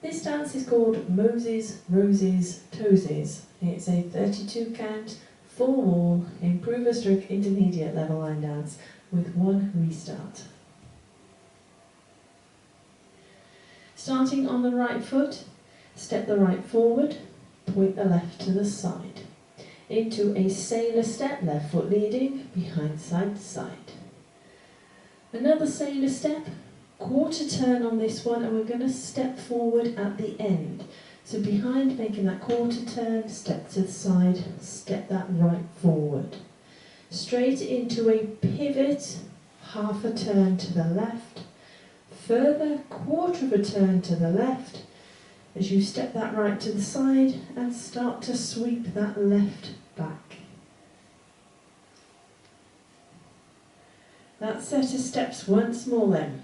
This dance is called Moses, Roses, Toesies. It's a 32 count, full wall, improver stroke intermediate level line dance with one restart. Starting on the right foot, step the right forward, point the left to the side. Into a sailor step, left foot leading, behind side to side. Another sailor step, quarter turn on this one, and we're going to step forward at the end. So behind, making that quarter turn, step to the side, step that right forward. Straight into a pivot, half a turn to the left, further quarter of a turn to the left, as you step that right to the side and start to sweep that left back. That set of steps once more then.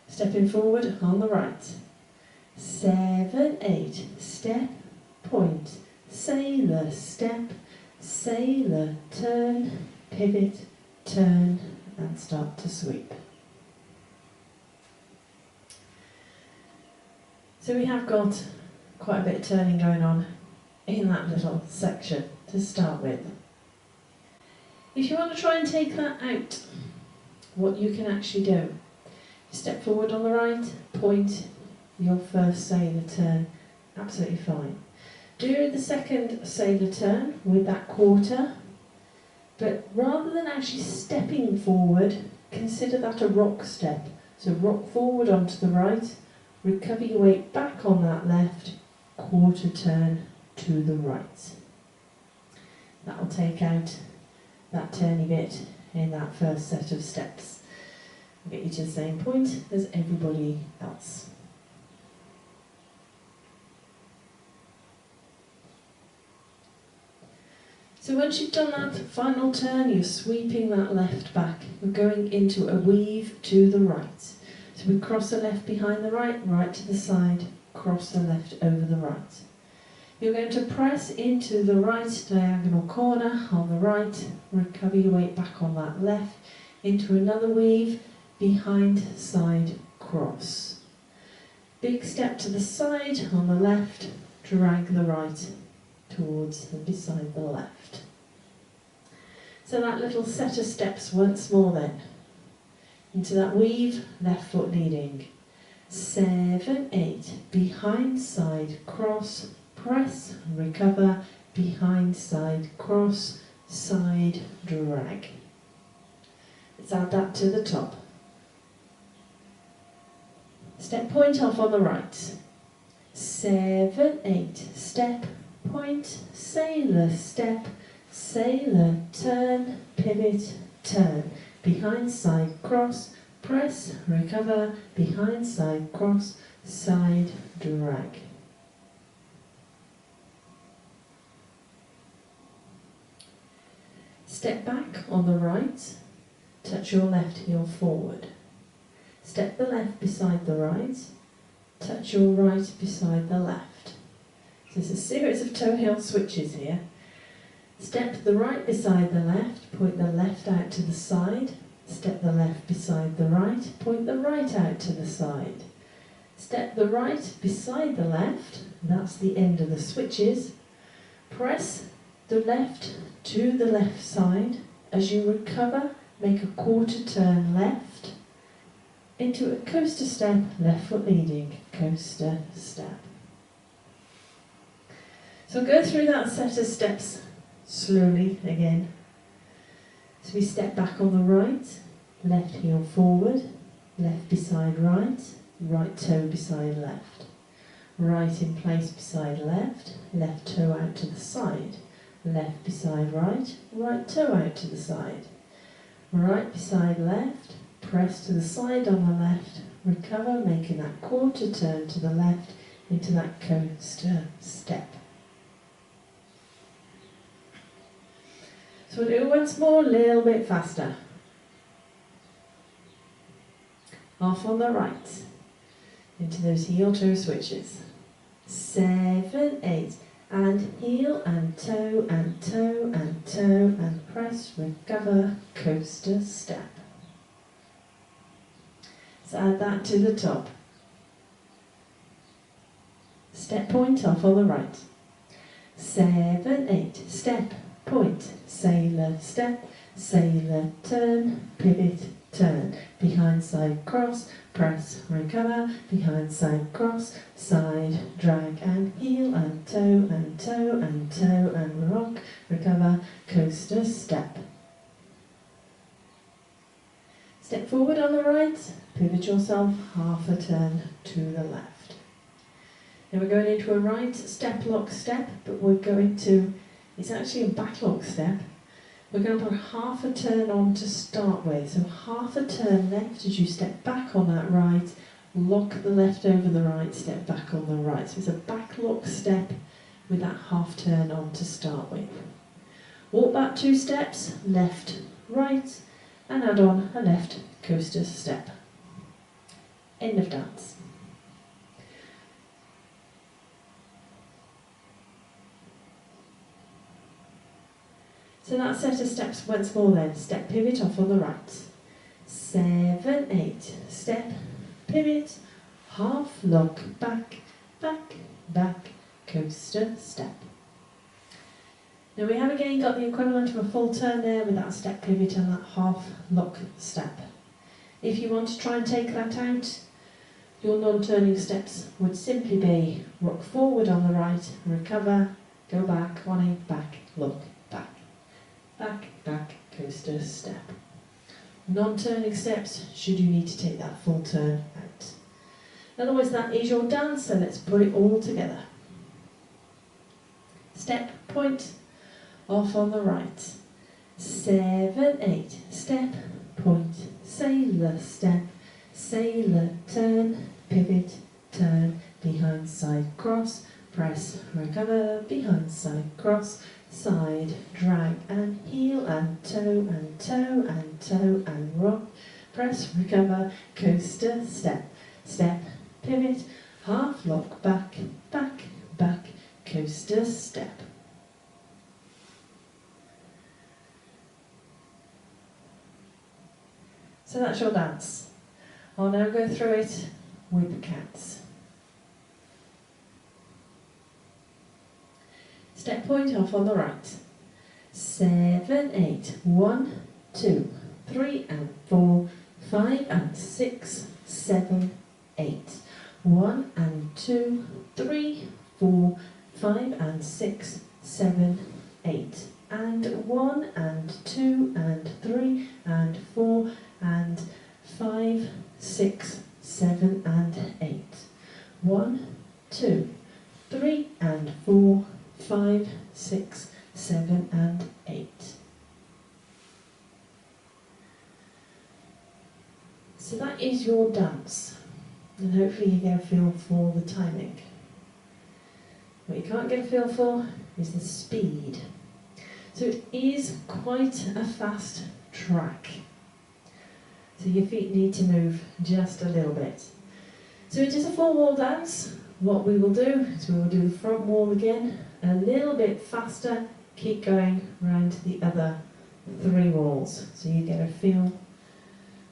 Stepping forward on the right. 7, 8, step, point, sailor, step, sailor, turn, pivot, turn, and start to sweep. So we have got quite a bit of turning going on in that little section to start with. If you want to try and take that out, what you can actually do, step forward on the right, point, your first sailor turn, absolutely fine. Do the second sailor turn with that quarter, but rather than actually stepping forward, consider that a rock step. So rock forward onto the right, recover your weight back on that left, quarter turn to the right. That will take out that turny bit in that first set of steps. I'll get you to the same point as everybody else. So once you've done that final turn, you're sweeping that left back. We're going into a weave to the right. So we cross the left behind the right, right to the side, cross the left over the right. You're going to press into the right diagonal corner on the right, recover your weight back on that left, into another weave, behind side cross. Big step to the side on the left, drag the right towards and beside the left. So that little set of steps once more then. Into that weave, left foot leading. 7, 8, behind side cross, press, recover, behind side cross, side drag. Let's add that to the top. Step point off on the right. 7, 8, step, point, sailor, step, sailor, turn, pivot, turn, behind side cross, press, recover, behind side cross, side drag. Step back on the right, touch your left heel forward. Step the left beside the right, touch your right beside the left. So there's a series of toe heel switches here. Step the right beside the left, point the left out to the side. Step the left beside the right, point the right out to the side. Step the right beside the left, that's the end of the switches. Press the left to the left side. As you recover, make a quarter turn left into a coaster step, left foot leading, coaster step. So go through that set of steps slowly again. So we step back on the right, left heel forward, left beside right, right toe beside left. Right in place beside left, left toe out to the side. Left beside right, right toe out to the side. Right beside left, press to the side on the left, recover, making that quarter turn to the left into that coaster step. So we'll do it once more, a little bit faster. Off on the right, into those heel toe switches. 7, 8, and heel and toe and toe and toe and press, recover, coaster step. So add that to the top. step, point, off on the right. 7, 8, step, point, sailor, step, sailor, turn, pivot, turn, behind, side, cross, press, recover, behind, side, cross, side, drag and heel, and toe, and toe, and toe, and rock, recover, coaster, step. Step forward on the right, pivot yourself half a turn to the left. Now we're going into a right step lock step, but we're going to, it's actually a back lock step. We're going to put half a turn on to start with. So half a turn left as you step back on that right, lock the left over the right, step back on the right. So it's a back lock step with that half turn on to start with. Walk back 2 steps, left, right, and add on a left coaster step. End of dance. So that set of steps once more then. Step, pivot, off on the right. 7, 8, step, pivot, half, lock, back, back, back, coaster, step. Now we have again got the equivalent of a full turn there with that step, pivot and that half, lock, step. If you want to try and take that out, your non-turning steps would simply be rock forward on the right, recover, go back, 1, 8, back, look, back. Back, back, coaster, step. Non-turning steps should you need to take that full turn out. Otherwise that is your dance, so let's put it all together. Step, point, off on the right. 7, 8, step, point, sailor, step, sailor, turn, pivot, turn, behind, side, cross, press, recover, behind, side, cross, side, drag and heel, and toe, and toe, and toe, and rock, press, recover, coaster, step, step, pivot, half, lock, back, back, back, coaster, step. So that's your dance. I'll now go through it with the cats. Step, point, off on the right. 7, 8, 1, 2, 3 and 4, 5 and 6, 7, 8. 1 and 2, 3, 4, 5 and 6, 7, 8. And 1 and 2 and 3 and 4 and 5, 6, 7 and 8. 1, 2, 3 and 4, 5, 6, 7 and 8. So that is your dance, and hopefully you get a feel for the timing. What you can't get a feel for is the speed. So it is quite a fast track. So your feet need to move just a little bit. So it is a 4-wall dance. What we will do is we will do the front wall again, a little bit faster, keep going round to the other 3 walls. So you get a feel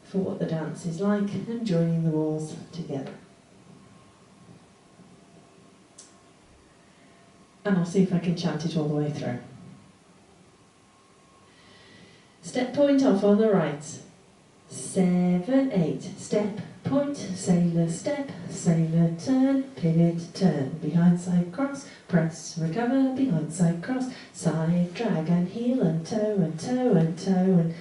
for what the dance is like and joining the walls together. And I'll see if I can chant it all the way through. Step, point, off on the right. 7, 8, step, point, sailor, step, sailor, turn, pivot, turn, behind, side, cross, press, recover, behind, side, cross, side, drag and heel, and toe, and toe, and toe, and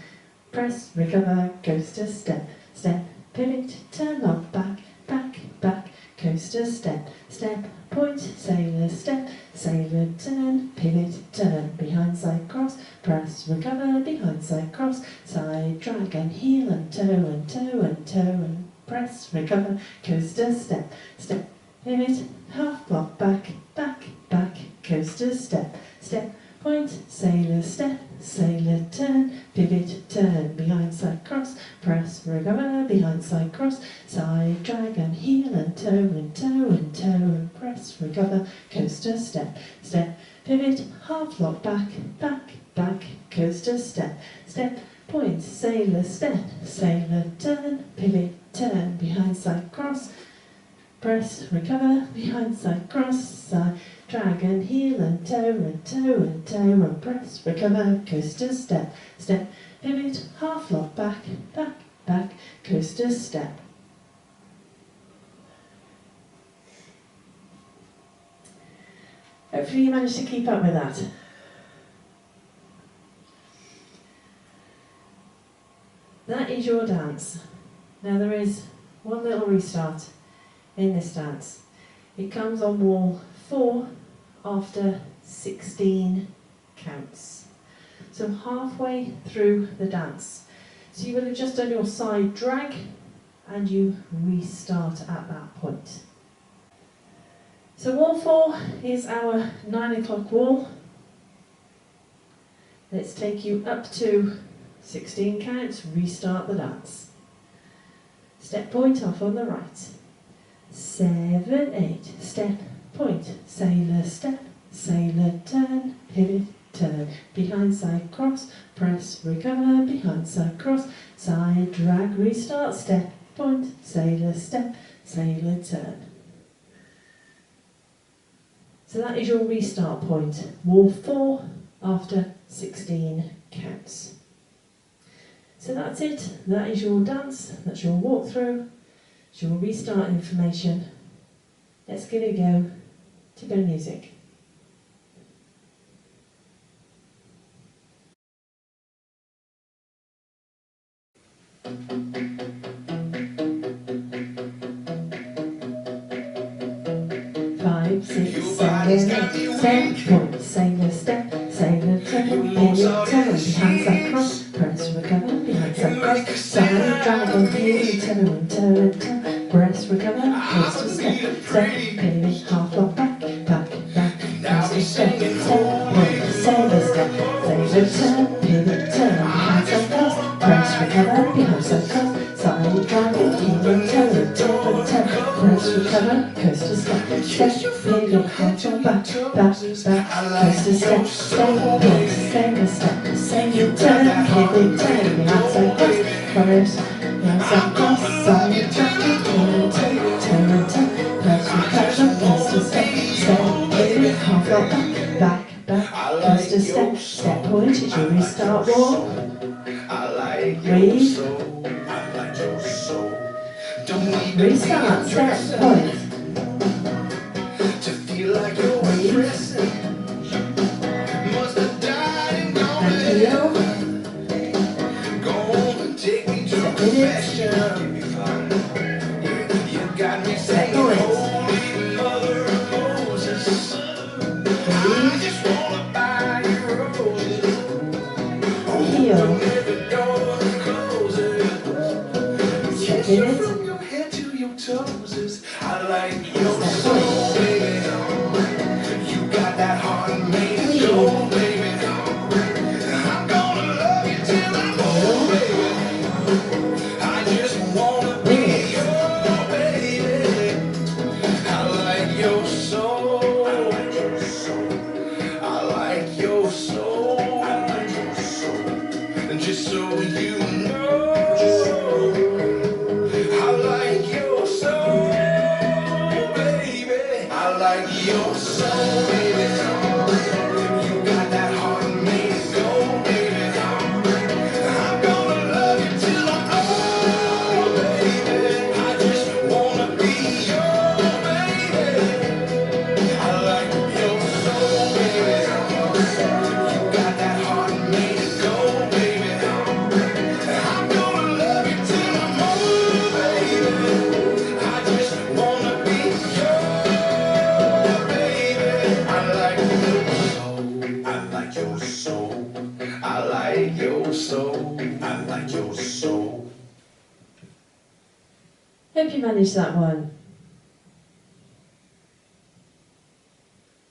press, recover, coaster, step, step, pivot, turn, lock, back, back, back, coaster, step, step, point, sailor, step, sailor, turn, pivot, turn, behind, side, cross, press, recover, behind, side, cross, side, drag and heel, and toe, and toe, and toe, and press, recover, coaster, step, step, pivot, half block, back, back, back, coaster, step, step, point, sailor, step, sailor, turn, pivot, turn, behind, side, cross, press, recover, behind, side, cross, side, drag and heel, and toe, and toe, and toe, and press, recover, coaster, step, step, pivot, half lock, back, back, back, coaster, step, step, point, sailor, step, sailor, turn, pivot, turn, behind, side, cross, press, recover, behind side, cross, side, drag and heel and toe and toe and toe and press, recover, coaster step, step, pivot, half lock, back, back, back, coaster step. Hopefully you managed to keep up with that. That is your dance. Now there is one little restart in this dance. It comes on wall 4 after 16 counts. So halfway through the dance. So you will have just done your side drag and you restart at that point. So wall 4 is our 9 o'clock wall. Let's take you up to 16 counts, restart the dance. Step point off on the right. 7, 8, step, point, sailor step, sailor turn, pivot, turn, behind side cross, press, recover, behind side cross, side drag, restart, step, point, sailor step, sailor turn. So that is your restart point, wall 4 after 16 counts. So that's it, that is your dance, that's your walkthrough, it's your restart information. Let's give it a go to go music. Five, 6, 7, 8, step, point, sailor step, sailor turn, pivot, turn, behind side cross, press, recover, behind side cross, side drag and heel, turn and turn and turn, press, recover, coaster step, step, pivot, half lock, back, back, back, coaster step, step, point, sailor step, sailor turn, pivot, turn, behind side cross, press, recover, behind side cross, side drag and heel and turn and turn and turn, press, recover, coaster step, step, pivot, half lock, back, back, back, coaster step, step, point, sailor step, sailor turn, pivot, turn, behind side cross, press, behind side cross, side drag and heel and turn, press, recover, coaster step, step, pivot, half lock, back, back, coaster step, step point, it's your restart wall. Breathe. Restart, step, point. Breathe. And heel. Step in it. Step point. Heel. Step in it. I like your soul, baby. You got that heart made of gold, baby. I'm gonna love you till I'm old, baby. I just wanna be your baby. I like your soul. I like your soul. And just so you know, I like your soul, baby. I like your soul, baby. You got that heart made of gold, baby. I'm gonna love you till I'm old, baby. I just wanna be your baby. I like your soul, baby. You got that heart made of gold, baby. I'm gonna love you till I'm old, baby. I just wanna be your baby. I like your soul. I like your soul. I like your soul. I like your soul. Hope you managed that one.